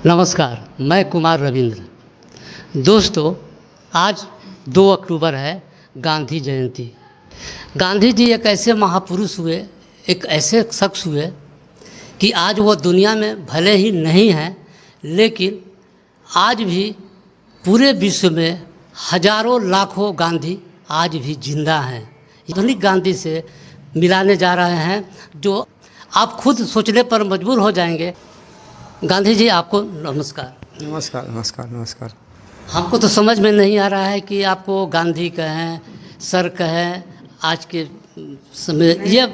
नमस्कार, मैं कुमार रविंद्र। दोस्तों, आज 2 अक्टूबर है गांधी जयंती। गांधी जी एक ऐसे महापुरुष हुए, एक ऐसे शख्स हुए कि आज वो दुनिया में भले ही नहीं हैं, लेकिन आज भी पूरे विश्व में हजारों लाखों गांधी आज भी जिंदा हैं। उन्हीं गांधी से मिलाने जा रहे हैं जो आप खुद सोचने पर मजबूर हो जाएंगे। गांधी जी, आपको नमस्कार। नमस्कार नमस्कार नमस्कार। हमको तो समझ में नहीं आ रहा है कि आपको गांधी कहें, सर कहें, आज के समय ये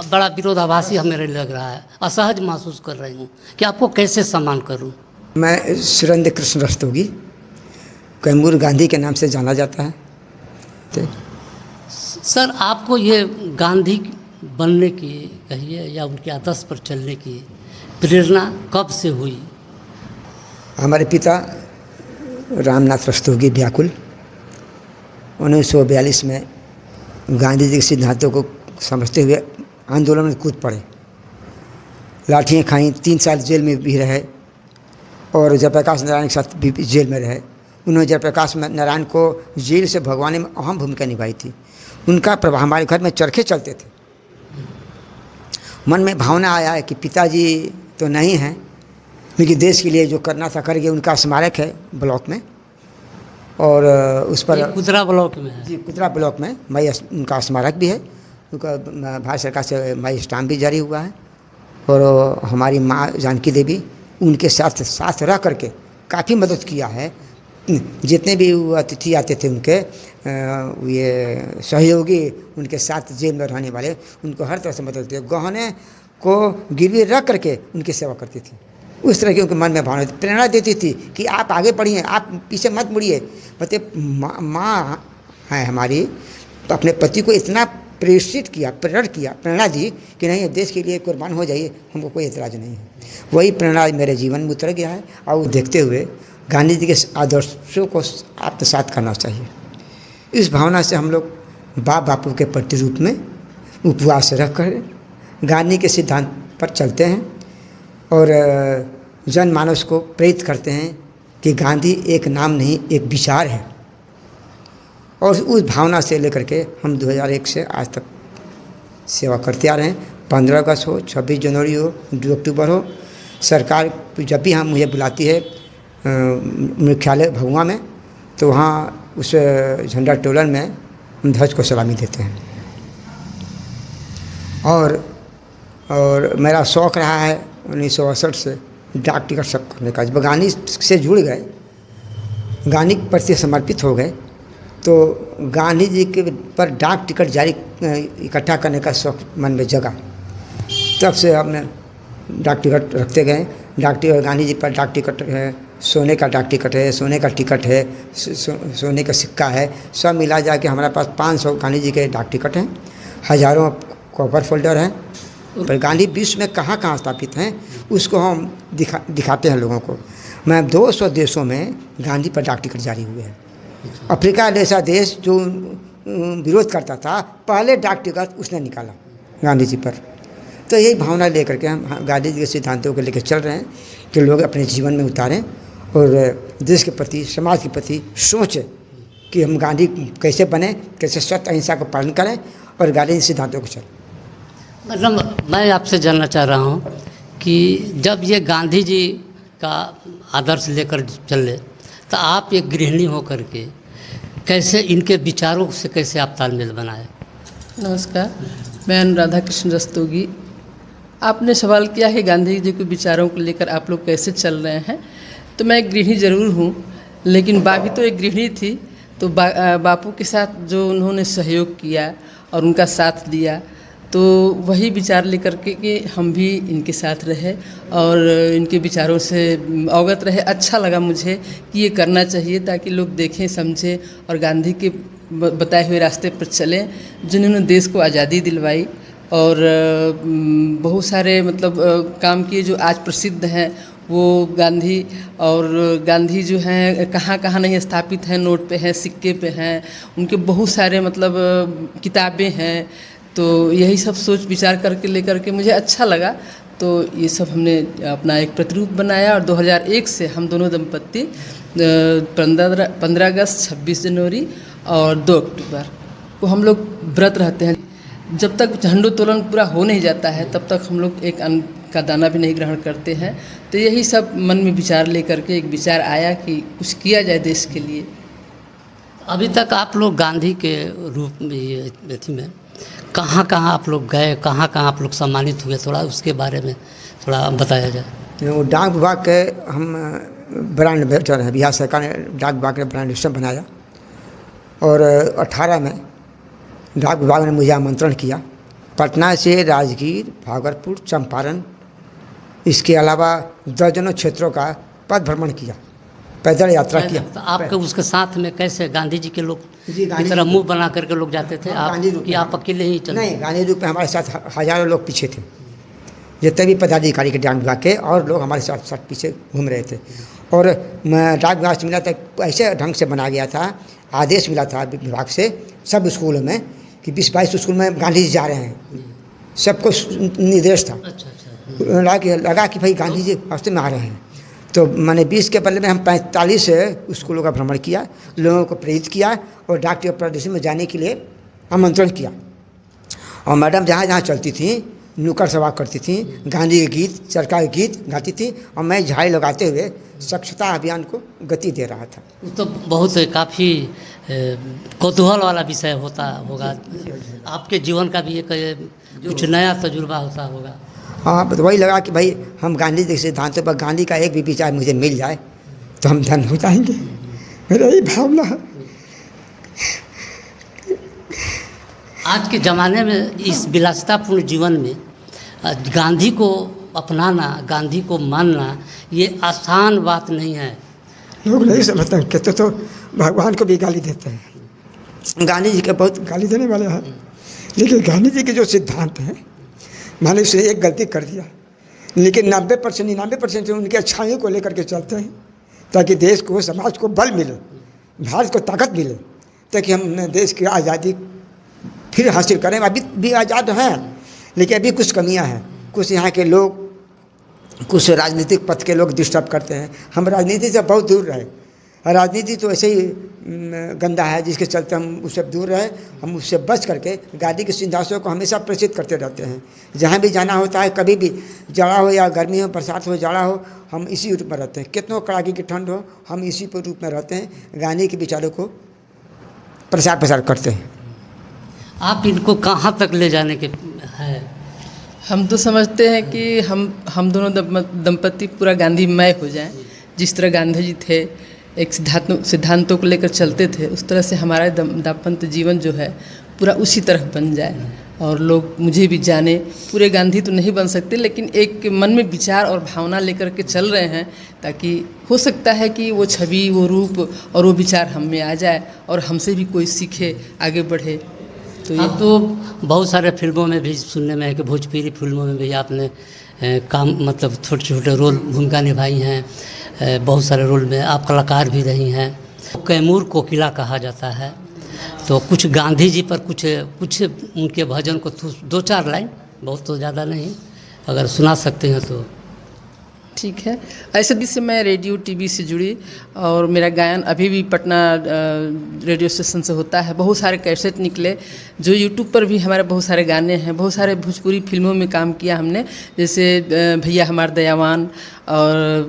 बड़ा विरोधाभासी हमें लग रहा है। असहज महसूस कर रही हूँ कि आपको कैसे सम्मान करूँ। मैं सुरेंद्र कृष्ण रस्तोगी, कैमूर गांधी के नाम से जाना जाता है। तो सर, आपको ये गांधी बनने की कहिए या उनके आदर्श पर चलने की प्रेरणा कब से हुई? हमारे पिता रामनाथ रस्तोगी व्याकुल 1942 में गांधी जी के सिद्धांतों को समझते हुए आंदोलन में कूद पड़े। लाठियाँ खाई, 3 साल जेल में भी रहे और जयप्रकाश नारायण के साथ भी जेल में रहे। उन्होंने जयप्रकाश नारायण को जेल से भगवाने में अहम भूमिका निभाई थी। उनका प्रभाव हमारे घर में चरखे चलते थे। मन में भावना आया है कि पिताजी तो नहीं हैं, लेकिन देश के लिए जो करना था कर गए। उनका स्मारक है ब्लॉक में और उस पर कुदरा ब्लॉक में है। जी, कुदरा ब्लॉक में उनका स्मारक भी है। उनका भारत सरकार से माई स्टाम्प भी जारी हुआ है। और हमारी माँ जानकी देवी उनके साथ रह करके काफ़ी मदद किया है। जितने भी अतिथि आते थे उनके ये सहयोगी, उनके साथ जेल में रहने वाले, उनको हर तरह से मदद करते, गहने को गिरवी रख करके उनकी सेवा करती थी। उस तरह की उनके मन में भावना थी, प्रेरणा देती थी कि आप आगे बढ़िए, आप पीछे मत मुड़िए। मतलब माँ है हमारी, तो अपने पति को इतना प्रेरणा दी कि नहीं, देश के लिए कुर्बान हो जाइए, हमको कोई एतराज़ नहीं है। वही प्रेरणा मेरे जीवन में उतर गया है। और देखते हुए गांधी जी के आदर्शों को आत्मसात करना चाहिए। इस भावना से हम लोग बापू के प्रतिरूप में उपवास रखकर गांधी के सिद्धांत पर चलते हैं और जनमानस को प्रेरित करते हैं कि गांधी एक नाम नहीं, एक विचार है। और उस भावना से लेकर के हम 2001 से आज तक सेवा करते आ रहे हैं। 15 अगस्त हो, 26 जनवरी हो, 2 अक्टूबर हो, सरकार जब भी मुझे बुलाती है मुख्यालय भगवा में, तो वहाँ उस झंडा तोलन में हम ध्वज को सलामी देते हैं। और मेरा शौक़ रहा है 1968 से डाक टिकट सब करने का। जब गांधी से जुड़ गए, गांधी के प्रति समर्पित हो गए, तो गांधी जी के पर डाक टिकट जारी इकट्ठा करने का शौक़ मन में जगा। तब से हमने डाक टिकट रखते गए। डाक टिकट गांधी जी पर डाक टिकट है, सोने का डाक टिकट है, सोने का टिकट है, सोने का सिक्का है, सब मिला जाके हमारे पास 500 गांधी जी के डाक टिकट हैं, हज़ारों कॉपर फोल्डर हैं। पर गांधी विश्व में कहाँ कहाँ स्थापित हैं उसको हम दिखाते हैं लोगों को। मैं 200 देशों में गांधी पर डाक टिकट जारी हुए हैं। अफ्रीका जैसा देश जो विरोध करता था, पहले डाक टिकट उसने निकाला गांधी जी पर। तो यही भावना लेकर के हम गांधी जी के सिद्धांतों को लेकर चल रहे हैं कि लोग अपने जीवन में उतारें और देश के प्रति, समाज के प्रति सोचें कि हम गांधी कैसे बने, कैसे सत्य अहिंसा का पालन करें और गांधी जी सिद्धांतों को चलें। मतलब मैं आपसे जानना चाह रहा हूँ कि जब ये गांधी जी का आदर्श लेकर चले, तो आप एक गृहिणी होकर के कैसे इनके विचारों से कैसे आप तालमेल बनाए? नमस्कार, मैं अनुराधा कृष्ण रस्तोगी। आपने सवाल किया है गांधी जी के विचारों को लेकर आप लोग कैसे चल रहे हैं। तो मैं एक गृहिणी ज़रूर हूँ, लेकिन भी तो एक गृहिणी थी। तो बापू के साथ जो उन्होंने सहयोग किया और उनका साथ दिया, तो वही विचार लेकर के कि हम भी इनके साथ रहे और इनके विचारों से अवगत रहे। अच्छा लगा मुझे कि ये करना चाहिए ताकि लोग देखें, समझें और गांधी के बताए हुए रास्ते पर चलें, जिन्होंने देश को आज़ादी दिलवाई और बहुत सारे काम किए जो आज प्रसिद्ध हैं। वो गांधी और गांधी जो हैं कहाँ कहाँ नहीं स्थापित हैं, नोट पे हैं, सिक्के पे हैं, उनके बहुत सारे किताबें हैं। तो यही सब सोच विचार करके लेकर के मुझे अच्छा लगा तो ये सब हमने अपना एक प्रतिरूप बनाया और 2001 से हम दोनों दंपत्ति 15 अगस्त, 26 जनवरी और 2 अक्टूबर को हम लोग व्रत रहते हैं। जब तक झंडोत्तोलन पूरा हो नहीं जाता है तब तक हम लोग एक अन्न का दाना भी नहीं ग्रहण करते हैं। तो यही सब मन में विचार लेकर के एक विचार आया कि कुछ किया जाए देश के लिए। अभी तक आप लोग गांधी के रूप में ये अथी में कहाँ कहाँ आप लोग गए, कहाँ कहाँ आप लोग सम्मानित हुए, थोड़ा उसके बारे में थोड़ा बताया जाए। वो डाक विभाग के हम ब्रांड एम्बेसडर हैं। बिहार सरकार ने डाक विभाग के ब्रांड एम्बेसडर बनाया और 18 में डाक विभाग ने मुझे आमंत्रण किया पटना से राजगीर, भागलपुर, चंपारण, इसके अलावा दर्जनों क्षेत्रों का पथ भ्रमण किया, पैदल यात्रा किया। तो आपके उसके साथ में कैसे गांधी जी के लोग जी, की तरह मुंह बना करके लोग जाते थे, आप कि आप अकेले ही चले? नहीं, गांधी रूप में हमारे साथ हजारों लोग पीछे थे, जितने भी पदाधिकारी के डाक विभाग के और लोग हमारे साथ साथ पीछे घूम रहे थे। और डाक विभाग से मिला था, ऐसे ढंग से बना गया था, आदेश मिला था विभाग से सब स्कूलों में कि 20-22 स्कूल में गांधी जी जा रहे हैं, सबको निर्देश था। अच्छा। लगा कि भाई गांधी जी रास्ते में आ रहे हैं। तो मैंने 20 के बदले में हम 45 स्कूलों का भ्रमण किया, लोगों को प्रेरित किया और डाक टिकट प्रदर्शनी में जाने के लिए आमंत्रण किया। और मैडम जहाँ जहाँ चलती थी नुक्कड़ सभा करती थी, गांधी के गीत, सरकार के गीत गाती थी और मैं झाड़ी लगाते हुए स्वच्छता अभियान को गति दे रहा था। तो बहुत काफ़ी कौतूहल वाला विषय होता होगा, आपके जीवन का भी एक कुछ नया तजुर्बा होता होगा। हाँ, तो वही लगा कि भाई हम गांधी जी के सिद्धांतों पर गांधी का एक भी विचार मुझे मिल जाए तो हम धन्य हो जाएंगे, मेरा यही भावना है। आज के ज़माने में इस विलासितापूर्ण जीवन में गांधी को अपनाना, गांधी को मानना ये आसान बात नहीं है। लोग नहीं समझते हैं, कहते तो भगवान को भी गाली देते हैं। गांधी जी के बहुत गाली देने वाले हैं, लेकिन गांधी जी के जो सिद्धांत हैं, मैंने उसे एक गलती कर दिया, लेकिन 99% उनकी अच्छाइयों को लेकर के चलते हैं ताकि देश को, समाज को बल मिले, भारत को ताकत मिले, ताकि हम देश की आज़ादी फिर हासिल करें। अभी भी आज़ाद हैं, लेकिन अभी कुछ कमियां हैं, कुछ यहाँ के लोग, कुछ राजनीतिक पथ के लोग डिस्टर्ब करते हैं। हम राजनीति से बहुत दूर रहे, राजनीति तो ऐसे ही गंदा है जिसके चलते हम उससे दूर रहे। हम उससे बच करके गांधी के सिद्धांतों को हमेशा प्रचित करते रहते हैं। जहाँ भी जाना होता है, कभी भी जाड़ा हो या गर्मी हो, बरसात हो, जाड़ा हो, हम इसी रूप में रहते हैं। कितनों कड़ाके की ठंड हो, हम इसी रूप में रहते हैं, गांधी के विचारों को प्रसार करते हैं। आप इनको कहाँ तक ले जाने के हैं? हम तो समझते हैं कि हम दोनों दंपत्ति पूरा गांधीमय हो जाएं। जिस तरह गांधी जी थे, एक सिद्धांतों को लेकर चलते थे, उस तरह से हमारा दाम्पत्य जीवन जो है पूरा उसी तरह बन जाए और लोग मुझे भी जाने। पूरे गांधी तो नहीं बन सकते, लेकिन एक मन में विचार और भावना लेकर के चल रहे हैं, ताकि हो सकता है कि वो छवि, वो रूप और वो विचार हम में आ जाए और हमसे भी कोई सीखे, आगे बढ़े। तो अब तो बहुत सारे फिल्मों में भी सुनने में है कि भोजपुरी फिल्मों में भी आपने काम, मतलब छोटे छोटे रोल, भूमिका निभाई हैं, बहुत सारे रोल में आप कलाकार भी रही हैं। कैमूर कोकिला कहा जाता है। तो कुछ गांधी जी पर कुछ उनके भजन को 2-4 लाइन, बहुत तो ज़्यादा नहीं, अगर सुना सकते हैं तो ठीक है। ऐसे भी से मैं रेडियो टीवी से जुड़ी और मेरा गायन अभी भी पटना रेडियो स्टेशन से होता है। बहुत सारे कैसेट निकले, जो यूट्यूब पर भी हमारे बहुत सारे गाने हैं। बहुत सारे भोजपुरी फिल्मों में काम किया हमने, जैसे भैया हमार दयावान और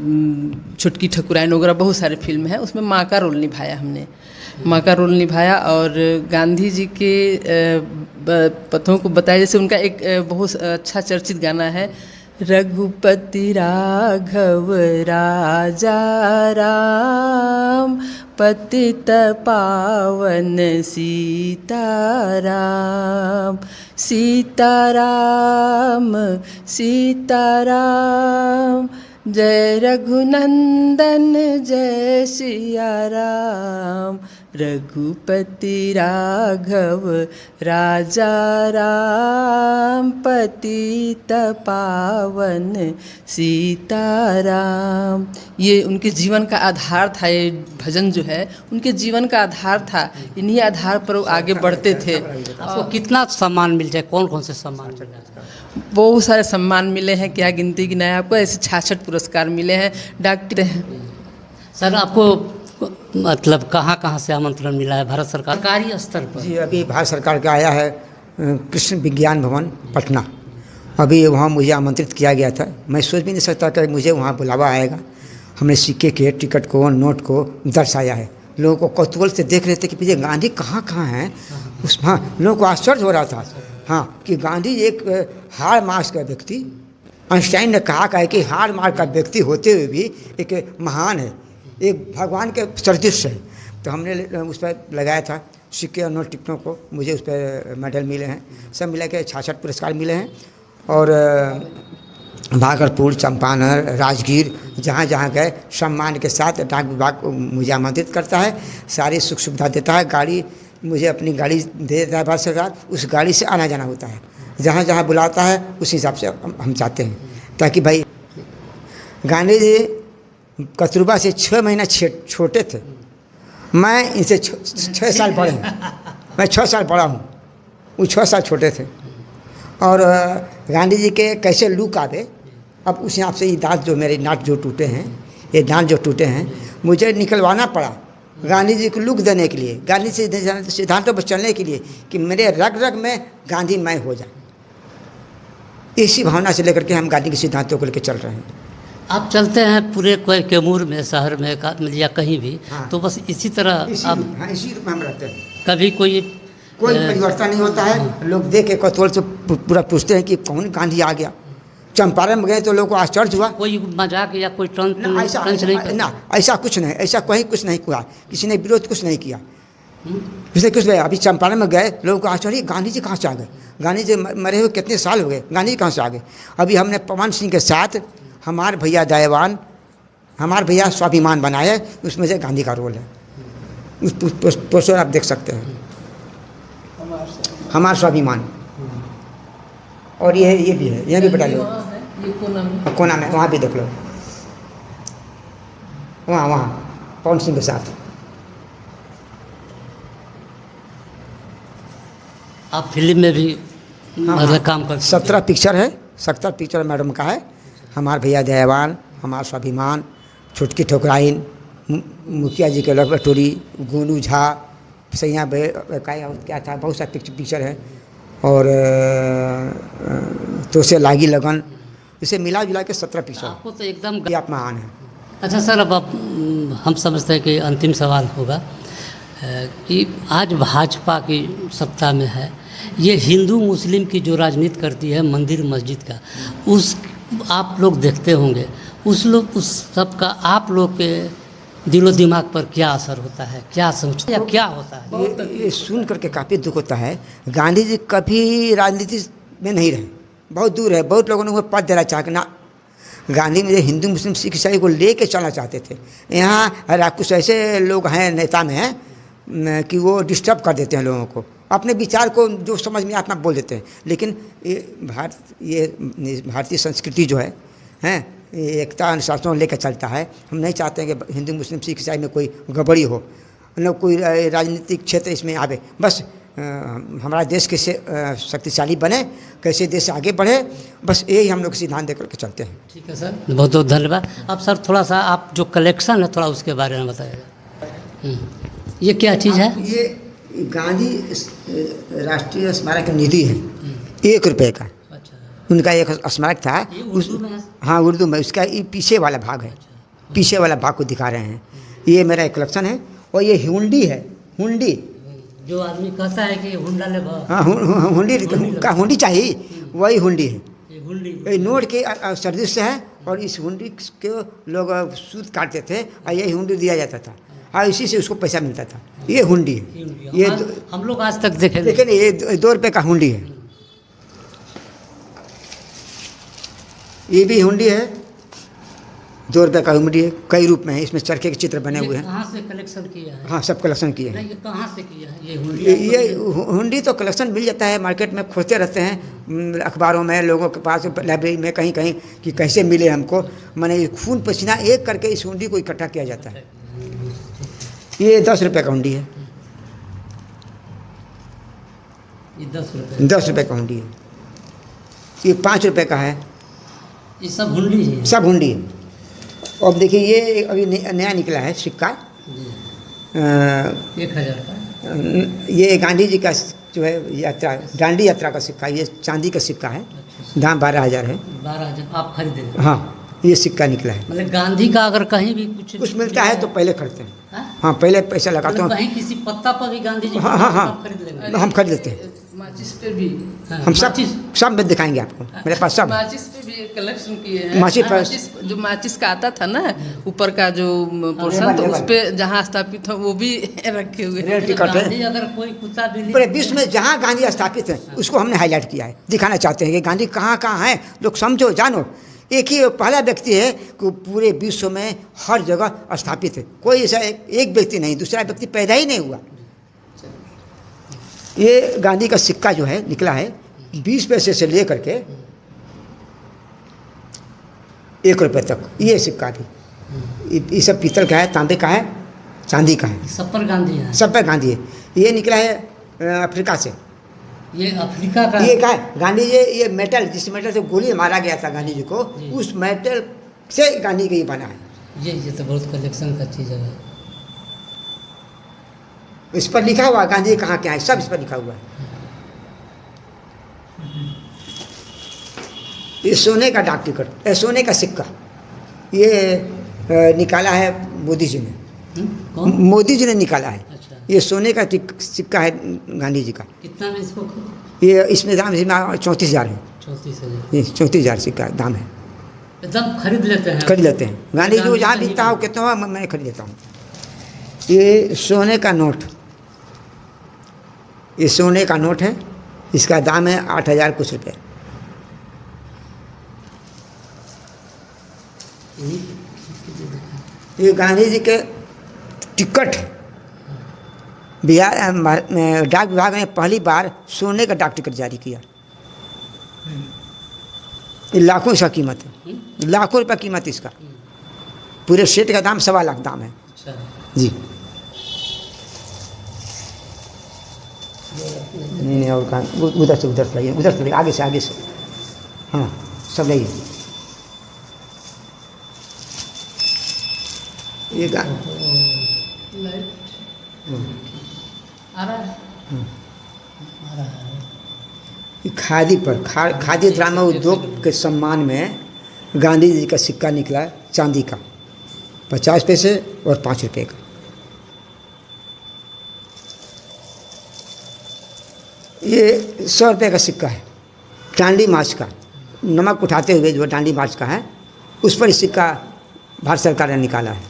छुटकी ठकुराइन वगैरह बहुत सारे फिल्म हैं, उसमें माँ का रोल निभाया हमने, माँ का रोल निभाया। और गांधी जी के पथों को बताया, जैसे उनका एक बहुत अच्छा चर्चित गाना है, रघुपति राघव राजा राम, पतित पावन सीताराम, सीताराम सीताराम, जय रघुनंदन जय सिया राम, रघुपति राघव राजा राम, पतित पावन सीताराम। ये उनके जीवन का आधार था, ये भजन जो है उनके जीवन का आधार था। इन्हीं आधार पर वो आगे बढ़ते थे। आपको कितना सम्मान मिल जाए, कौन कौन से सम्मान मिल जाए? बहुत सारे सम्मान मिले हैं, क्या गिनती गिनाए आपको। ऐसे 66 पुरस्कार मिले हैं। डॉक्टर हैं सर, आपको मतलब कहाँ कहाँ से आमंत्रण मिला है भारत सरकार सरकारी स्तर पर? जी, अभी भारत सरकार का आया है कृष्ण विज्ञान भवन पटना। अभी वहाँ मुझे आमंत्रित किया गया था। मैं सोच भी नहीं सकता कि मुझे वहाँ बुलावा आएगा। हमने सिक्के के टिकट को, नोट को दर्शाया है। लोगों को कौतूहल से देख रहे थे कि भैया गांधी कहाँ कहाँ हैं। उस हाँ, लोगों को आश्चर्य हो रहा था हाँ कि गांधी एक हार मास का व्यक्ति, आइंस्टाइन ने कहा कि हार मार का व्यक्ति होते हुए भी एक महान है, एक भगवान के सदृश है। तो हमने उस पर लगाया था सिक्के और नोट टिकटों को। मुझे उस पर मेडल मिले हैं, सब मिला के 66 पुरस्कार मिले हैं। और भागलपुर, चंपारण, राजगीर, जहाँ जहाँ गए सम्मान के साथ डाक विभाग मुझे आमंत्रित करता है, सारी सुख सुविधा देता है। गाड़ी मुझे अपनी गाड़ी दे देता है भारत सरकार, उस गाड़ी से आना जाना होता है। जहाँ जहाँ बुलाता है उस हिसाब से हम जाते हैं, ताकि भाई गांधी जी कस्तूरबा से 6 महीना छोटे थे। मैं इनसे 6 साल बड़े हैं। मैं 6 साल बड़ा हूँ, वो 6 साल छोटे थे। और गांधी जी के कैसे लुक आवे, अब उस हिसाब से ये दांत जो मेरे नाट जो टूटे हैं, ये दांत जो टूटे हैं, मुझे निकलवाना पड़ा गांधी जी को लुक देने के लिए, गांधी जी सिद्धांतों पर चलने के लिए कि मेरे रग रग में गांधी मैं हो जाए। इसी भावना से लेकर के हम गांधी के सिद्धांतों को लेकर चल रहे हैं। आप चलते हैं पूरे कोई कैमूर में, शहर में या कहीं भी, हाँ। तो बस इसी तरह आप इसी रूप में हम रहते हैं। कभी कोई परिवर्तन नहीं होता है। लोग देख के कौतूहल से पूरा पूछते हैं कि कौन गांधी आ गया। चंपारण में गए तो लोगों को आश्चर्य हुआ। कोई मजाक या कोई टंच नहीं करता? ऐसा कुछ नहीं, ऐसा कोई कुछ नहीं हुआ, किसी ने विरोध कुछ नहीं किया। पिछले कुछ अभी चंपारण में गए, लोगों को आश्चर्य, गांधी जी कहाँ से आ गए, गांधी जी मरे हुए कितने साल हो गए, गांधी जी कहाँ से आ गए। अभी हमने पवन सिंह के साथ हमारे भैया दयावान, हमारे भैया स्वाभिमान बनाए, उसमें से गांधी का रोल है। उस पोस्टर आप देख सकते हैं, हमारा स्वाभिमान। और ये भी है, ये भी बता लो, कोना में वहाँ भी देख लो, वहाँ पवन सिंह के साथ। आप फिल्म में भी मतलब काम करते? 17 पिक्चर है, 17 पिक्चर मैडम का है। हमारे भैया दयावान, हमारा स्वाभिमान, छुटकी ठोकराइन, मुखिया जी के लग टोरी, गोनू झा, सैया क्या था, बहुत सारे पिक्चर है। और तो से लागी लगन, इसे मिला जुला के 17 पिक्चर। आपको तो एकदम आप महान है। अच्छा सर, अब हम समझते हैं कि अंतिम सवाल होगा कि आज भाजपा की सत्ता में है, ये हिंदू मुस्लिम की जो राजनीति करती है मंदिर मस्जिद का, उस आप लोग देखते होंगे, उस सब का आप लोग के दिलो दिमाग पर क्या असर होता है, क्या सोचते हैं, क्या होता है? ये सुन करके काफ़ी दुख होता है। गांधी जी कभी राजनीति में नहीं रहे, बहुत दूर है। बहुत लोगों ने वो पद देना चाह ना, गांधी मुझे हिंदू मुस्लिम सिख ईसाई को लेके चलना चाहते थे। यहाँ कुछ ऐसे लोग हैं नेता में हैं कि वो डिस्टर्ब कर देते हैं लोगों को, अपने विचार को जो समझ में अपना बोल देते हैं। लेकिन ये भारतीय संस्कृति जो है एकता अनुशासन लेकर चलता है। हम नहीं चाहते हैं कि हिंदू मुस्लिम सिख ईसाई में कोई गड़बड़ी हो, न कोई राजनीतिक क्षेत्र इसमें आवे। बस हमारा देश कैसे शक्तिशाली बने, कैसे देश आगे बढ़े, बस यही हम लोग सिद्धांत देकर के चलते हैं। ठीक है सर, बहुत बहुत धन्यवाद। अब सर थोड़ा सा आप जो कलेक्शन है थोड़ा उसके बारे में बताइएगा। ये क्या चीज़ है? ये गांधी राष्ट्रीय स्मारक निधि है, 1 रुपये का। अच्छा, उनका एक स्मारक था उस, हाँ उर्दू में। उसका ये पीछे वाला भाग है, पीछे वाला भाग को दिखा रहे हैं। ये मेरा एक कलेक्शन है। और ये हुंडी है, हुंडी जो आदमी कहता है कि हुंडा ले, हाँ हुंडी का हुंडी चाहिए, वही हुंडी है। हुंडी ये नोट के सदृश है। और इस हुंडी के लोग सूद काटते थे और यही हुंडी दिया जाता था, और इसी से उसको पैसा मिलता था। ये हुंडी है। ये हम लोग आज तक देखे नहीं, ये 2 रुपये का हुंडी है। ये भी हुंडी है, ₹2 का हुंडी है, कई रूप में है, इसमें चरखे के चित्र बने हुए हैं। कहाँ से कलेक्शन किया है? हाँ, सब कलेक्शन किए हैं। नहीं, ये कहाँ से किया है ये हुंडी? ये हुंडी तो कलेक्शन मिल जाता है मार्केट में, खोजते रहते हैं अखबारों में, लोगों के पास, लाइब्रेरी में, कहीं कहीं कि कैसे मिले हमको। मैंने खून पसीना एक करके इस हुंडी को इकट्ठा किया जाता है। ये ₹10 का हुंडी है, ये ₹10 ₹10 का हुंडी है। ये ₹5 का है, ये सब हुंडी है? सब हुंडी है। अब देखिए ये अभी नया निकला है सिक्का, 1000 का। ये गांधी जी का जो है यात्रा, दांडी यात्रा का सिक्का, ये चांदी का सिक्का है, दाम 12,000 है। 12,000 आप खरीदे? हाँ, ये सिक्का निकला है। मतलब गांधी का अगर कहीं भी कुछ मिलता है तो पहले खरीदते हैं। हाँ? हाँ, पहले पैसा लगाता मतलब हूँ। कहीं किसी पत्ता पर भी गांधी जी हाँ, हाँ, हाँ। आप खरीद लेंगे? हम खरीद लेते हैं। माचिस पे भी, हाँ, हम सब माचिस। सब में दिखाएंगे आपको, मेरे पास सब है। माचिस पे भी कलेक्शन किए हैं। माचिस पर- माचिस जो माचिस का आता था ना, ऊपर का जो पोर्शन, तो लेबल। उस पे जहाँ स्थापित हो वो भी रखे हुए हैं। रेल टिकट है। गांधी अगर कोई कुत्ता बिल्ली पूरे विश्व में जहाँ गांधी स्थापित है उसको हमने हाईलाइट किया है, दिखाना चाहते हैं कि गांधी कहाँ कहाँ है, लोग समझो, जानो। एक ही पहला व्यक्ति है कि पूरे विश्व में हर जगह स्थापित है, कोई ऐसा एक व्यक्ति नहीं, दूसरा व्यक्ति पैदा ही नहीं हुआ। ये गांधी का सिक्का जो है निकला है 20 पैसे से लेकर के ₹1 तक, ये सिक्का भी। ये सब पीतल का है, तांबे का है, चांदी का है, सब पर गांधी है? सब पे गांधी है। ये निकला है अफ्रीका से। ये अफ्रीका का? ये क्या है, गांधी जी, ये मेटल, जिस मेटल से गोली मारा गया था गांधी जी को, जी। उस मेटल से गांधी का ये बना है। ये तो बहुत कलेक्शन का चीज़ है। इस पर लिखा हुआ गांधी कहाँ क्या है, सब इस पर लिखा हुआ है। ये सोने का डाक टिकट, सोने का सिक्का, ये निकाला है मोदी जी ने। कौन? मोदी जी ने निकाला है। अच्छा, ये सोने का सिक्का है गांधी जी का। कितना में इसको? ये इसमें दाम 34,000 है। 34,000। ये 34,000 सिक्का दाम है। एकदम खरीद लेते हैं? खरीद लेते हैं। गांधी जी को जहाँ कहीं बिकता हो, कितना हो, मैं खरीद लेता हूँ। ये सोने का नोट, ये सोने का नोट है, इसका दाम है 8,000 कुछ रुपये। ये गांधी जी के टिकट है। बिहार डाक विभाग ने पहली बार सोने का डाक टिकट जारी किया। ये लाखों इसका कीमत है, लाखों रुपये कीमत इसका। पूरे सेट का दाम 1.25 लाख दाम है। अच्छा, जी। नहीं, और कहाँ, उधर से लाइए, उधर से लाइए, आगे से। हाँ, सब लाइए। ये आ रहा है? खादी पर खादी ड्रामा उद्योग के सम्मान में गांधी जी का सिक्का निकला, चांदी का, 50 पैसे और 5 रुपये का। ये 100 रुपये का सिक्का है, डांडी मार्च का, नमक उठाते हुए जो डांडी मार्च का है, उस पर सिक्का भारत सरकार ने निकाला है।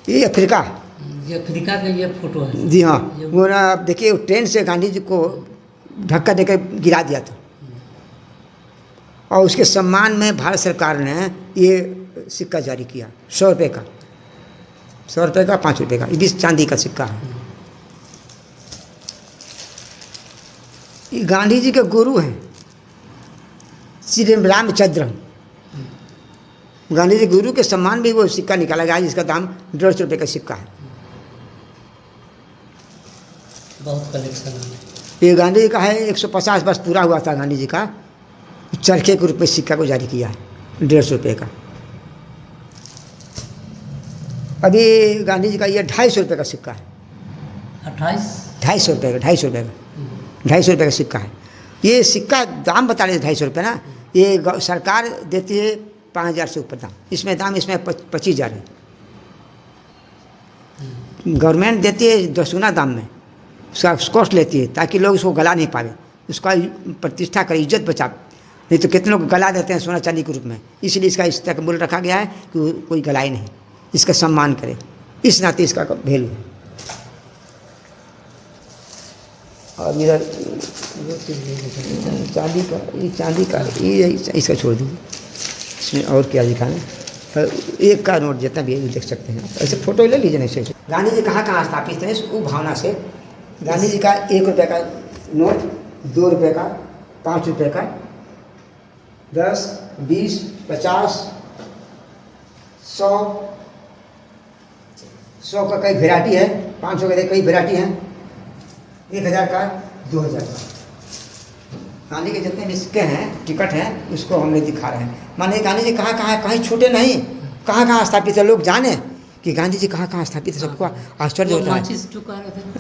ये अफ्रीका, ये अफ्रीका का ये फोटो है? जी हाँ। वो ना, आप देखिए, ट्रेन से गांधी जी को धक्का देकर गिरा दिया था, और उसके सम्मान में भारत सरकार ने ये सिक्का जारी किया, 100 रुपये का, 100 रुपये का, 5 रुपये का। ये भी चांदी का सिक्का है। ये गांधी जी के गुरु हैं श्री रामचंद्र। गांधी जी गुरु के सम्मान में वो सिक्का निकाला गया, जिसका दाम 150 रुपये का सिक्का है। बहुत कलेक्शन है। ये गांधी जी का है, 150 वर्ष पूरा हुआ था गांधी जी का, चरखे के रूप में सिक्का को जारी किया है, 150 रुपये का। अभी गांधी जी का ये 250 रुपये का सिक्का है। 28 250 रुपये का, 250 रुपये का, 250 रुपये का सिक्का है। ये सिक्का दाम बता रहे थे 250 रुपये ना, ये सरकार देती है 5,000 से ऊपर दाम, इसमें दाम इसमें 25,000 है। गवर्नमेंट देती है 10 गुना दाम में, उसका कॉस्ट लेती है ताकि लोग उसको गला नहीं पावे, उसका प्रतिष्ठा करे, इज्जत बचा। नहीं तो कितने लोग गला देते हैं सोना चांदी के रूप में, इसलिए इसका इस तरह का मूल्य रखा गया है कि कोई गलाए नहीं, इसका सम्मान करे, इस नाते इसका वैल्यू है। और इधर चांदी का ये इसका छोड़ दीजिए, इसमें और क्या दिखाएं। पर एक का नोट जितना भी है ये देख सकते हैं, ऐसे फोटो ले लीजिए ना ऐसे। गांधी जी कहाँ कहाँ स्थापित थे, वो भावना से गांधी जी का 1 रुपये का नोट, 2 रुपये का, 5 रुपये का, 10, 20, 50, 100 का कई वेराइटी है, 500 का कई वेराइटी हैं, 1000 का, 2000 का। गांधी के जितने भी सिक्के हैं, टिकट हैं, उसको हम लोग दिखा रहे हैं। माने गांधी जी कहाँ कहाँ, कहीं छूटे नहीं, कहाँ कहाँ स्थापित है। लोग जाने कि गांधी जी कहाँ कहाँ स्थापित है, सबको आश्चर्य होता है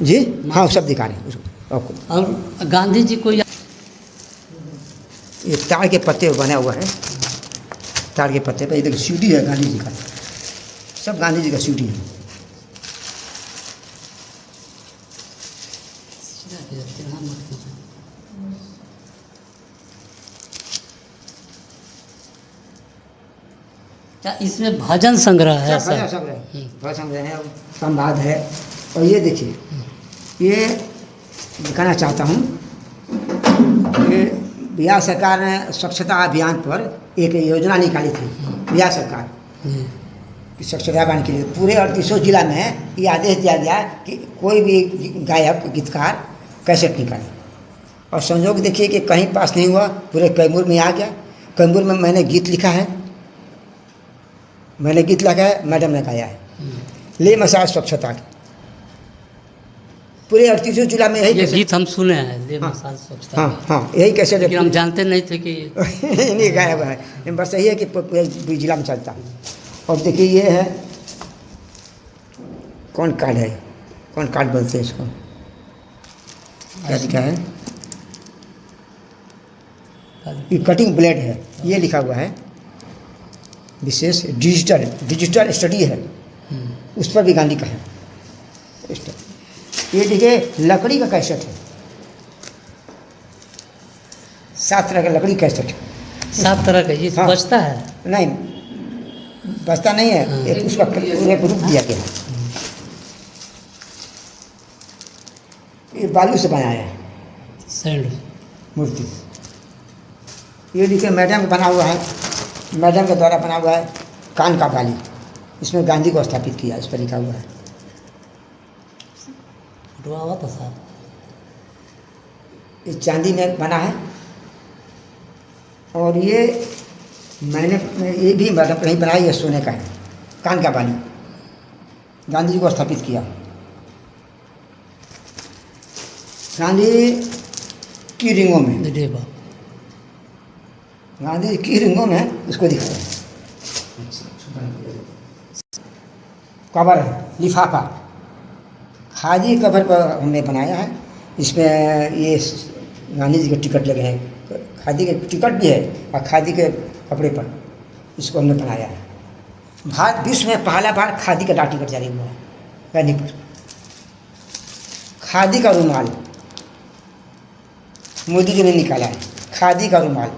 जी। हाँ, सब दिखा रहे हैं उसको आपको। और गांधी जी को ये ताड़ के पत्ते बना हुआ है, ताड़ के पत्ते पर ये देखिए सीढ़ी है गांधी जी का, सब गांधी जी का सीढ़ी है। क्या इसमें भजन संग्रह है भजन संग्रह, भजन संग्रह है, संवाद है। और ये देखिए, ये दिखाना चाहता हूँ, ये बिहार सरकार ने स्वच्छता अभियान पर एक योजना निकाली थी, बिहार सरकार कि स्वच्छता अभियान के लिए पूरे 38 जिला में ये आदेश दिया गया कि कोई भी गायक गीतकार कैसेट निकाले। और संयोग देखिए कि कहीं पास नहीं हुआ, पूरे कैमूर में आ गया। कैमूर में मैंने गीत लिखा है, मैडम ने गाया है, ले मसाज स्वच्छता की। पूरे 38 जिला में यही गीत हम सुने हैं, ले मसाज स्वच्छता। हाँ, यही कैसे, लेकिन हम जानते नहीं थे कि नहीं गाया हुआ है, बस यही है कि पूरे जिला में चलता है। और देखिए ये है, कौन कार्ड है, कौन कार्ड बोलते हैं इसको, क्या लिखा है, ये कटिंग ब्लेड है, ये लिखा हुआ है। विशेष डिजिटल स्टडी है, उस पर भी गांधी का है। ये देखिए लकड़ी का कैसेट है, 7 तरह का लकड़ी कैसेट है, 7 तरह का। ये हाँ। बचता है नहीं, बचता नहीं है, एक उसका एक रूप दिया गया है। ये बालू से बनाया है सैंड मूर्ति। ये देखिए मैडम बना हुआ है, मैडम के द्वारा बना हुआ है कान का बाली, इसमें गांधी को स्थापित किया, इस पर लिखा हुआ है। हुआ था साहब, ये चांदी में बना है। और ये मैंने ये भी मैडम कहीं बनाई है, सोने का है, कान का बाली, गांधी जी को स्थापित किया। गांधी की रिंगों में, गांधी की रिंगों में उसको दिखाया है। कवर है, लिफाफा, खादी कवर पर हमने बनाया है। इसमें ये गांधी जी के टिकट लगे हैं, खादी के टिकट भी है और खादी के कपड़े पर इसको हमने बनाया है। भारत विश्व में पहला बार खादी का डाक टिकट जारी हुआ है गांधी पर। खादी का रुमाल मोदी जी ने निकाला है, खादी का रुमाल।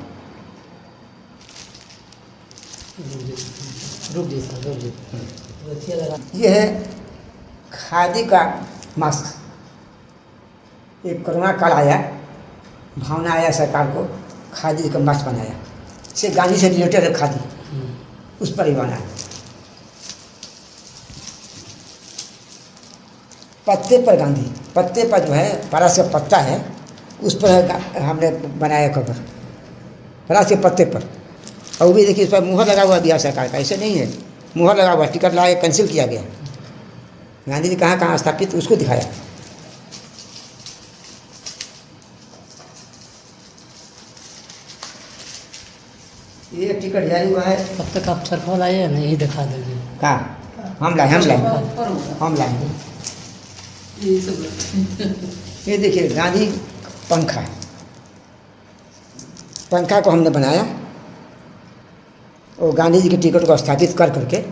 ये है खादी का मास्क। एक कोरोना काल आया, भावना आया सरकार को, खादी का मास्क बनाया, इसे गांधी से रिलेटेड है, खादी उस पर ही बना है। पत्ते पर गांधी, पत्ते पर जो है परास का पत्ता है, उस पर हमने बनाया कवर, परास के पत्ते पर। और वो भी देखिए इस पर मुहर लगा हुआ बिहार सरकार का, ऐसे नहीं है, मुहर लगा हुआ, टिकट लगा के कैंसिल किया गया। गांधी जी कहाँ कहाँ स्थापित उसको दिखाया। ये टिकट जारी हुआ है। कब तक आप छरफल आए हैं, नहीं दिखा देंगे। कहाँ हम लाए ये देखिए गांधी पंखा, पंखा को हमने बनाया और गांधी जी के टिकट को स्थापित कर करके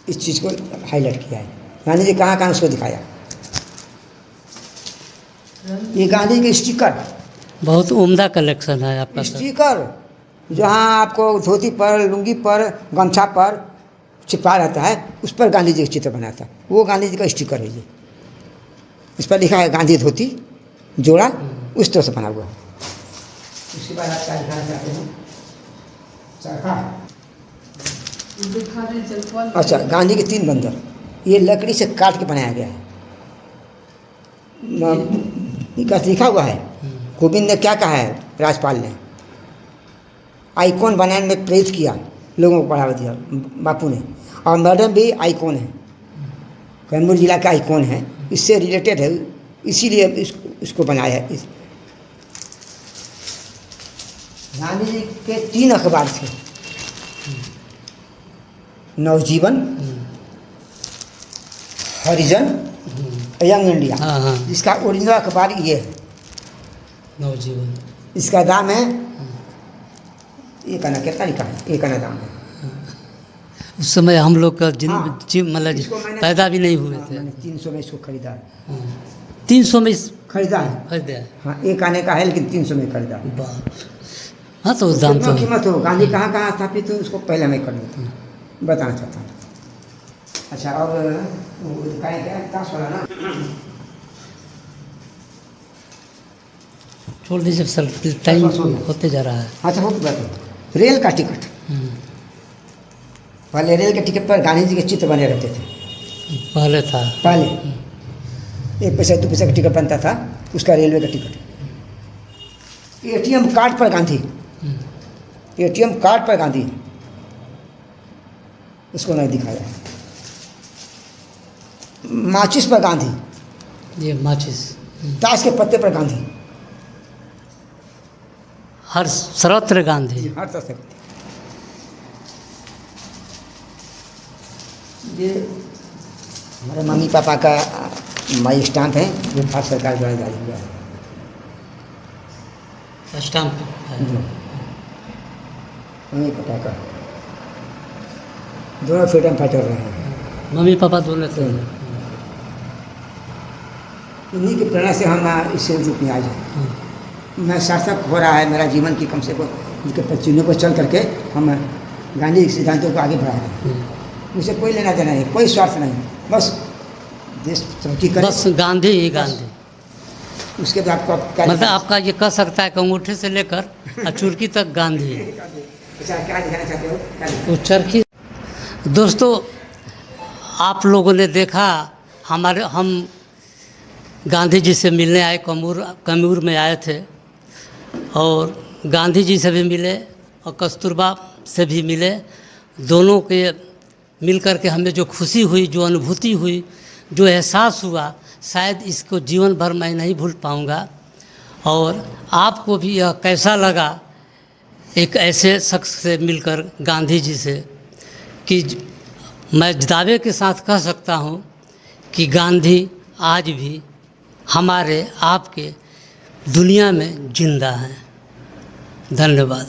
इस चीज़ को हाईलाइट किया है। गांधी जी कहाँ कहाँ उसको दिखाया। ये गांधी के स्टिकर, बहुत उम्दा कलेक्शन है आपका सर। स्टिकर जहाँ आपको धोती पर, लुंगी पर, गमछा पर चिपका रहता है, उस पर गांधी जी का चित्र बनाता है, वो गांधी जी का स्टिकर है। ये इस पर लिखा है गांधी धोती, जोड़ा उस तरह से बना हुआ है। उसके बाद आप क्या दिखाना चाहते हैं? चरखा। अच्छा, गांधी के 3 बंदर, ये लकड़ी से काट के बनाया गया है। लिखा हुआ है, कोविंद ने क्या कहा है, राज्यपाल ने आइकॉन बनाने में प्रेरित किया, लोगों को बढ़ावा दिया बापू ने। और मैडम भी आइकॉन है, कैमूर जिला का आइकॉन है, इससे रिलेटेड है, इसीलिए इसको बनाया है। गांधी जी के 3 अखबार थे, नवजीवन, हरिजन, यंग इंडिया। हाँ हाँ, जिसका ओरिजिनल अखबार ये है, नवजीवन। इसका दाम है, एक आना कितना लिखा है, 1 आना दाम है। उस समय हम लोग का हाँ, मतलब इसको मैंने- पैदा भी नहीं हुए हाँ, थे। मैंने 300 में इसको खरीदा है। 300 में खरीदा है, खरीदे हैं। हाँ, 1 आने का है, लेकिन 300 में खरीदा है। बाप, हाँ तो दाम कितना तो कीमत हो, गांधी कहाँ कहाँ स्थापित हो, उसको पहले मैं कर देता हूँ, बताना चाहता हूँ। अच्छा, अब वो दिखाएं क्या, ताश वाला ना, छोड़ दीजिए सर, टाइम होते जा रहा है। अच्छा हो गया। तो रेल का टिकट, पहले रेल के टिकट पर गांधी जी के चित्र बने रहते थे। पहले था, पहले 1 पैसा 2 पैसा का टिकट बनता था, उसका रेलवे का टिकट। एटीएम कार्ड पर गांधी, एटीएम कार्ड पर गांधी, उसको नहीं दिखाया है। माचिस पर गांधी, ये माचिस, ताश के पत्ते पर गांधी, हर सर्वत्र गांधी। हर तरह से। ये हमारे मम्मी पापा का माई स्टाम्प है, जो भारत सरकार द्वारा जारी हुआ है। स्टाम्प है। मम्मी पापा का, दोनों फ्रीडम फाइटर रहे हैं। मम्मी पापा दोनों थे। इन्हीं की प्रेरणा से हम इस रूप में आज हैं। मैं सार्थक हो रहा है मेरा जीवन की, कम से कम उनके पच्चीनों पर चल करके हम गांधी के सिद्धांतों को आगे बढ़ा रहे हैं। मुझे कोई लेना देना नहीं, कोई स्वार्थ नहीं, बस देश तरक्की करे, बस गांधी ही गांधी। उसके बाद आपको क्या मतलब आपका ये कह सकता है कि अंगूठे से लेकर चुरकी तक गांधी। अच्छा, क्या दिखाना चाहते हो, क्या दिखाना? वो चरखी। दोस्तों, आप लोगों ने देखा, हम गांधी जी से मिलने आए, कैमूर में आए थे, और गांधी जी से भी मिले और कस्तूरबा से भी मिले। दोनों के मिल कर के हमें जो खुशी हुई, जो अनुभूति हुई, जो एहसास हुआ, शायद इसको जीवन भर मैं नहीं भूल पाऊँगा। और आपको भी यह कैसा लगा एक ऐसे शख्स से मिलकर, गांधी जी से, कि मैं दावे के साथ कह सकता हूँ कि गांधी आज भी हमारे आपके दुनिया में जिंदा हैं। धन्यवाद।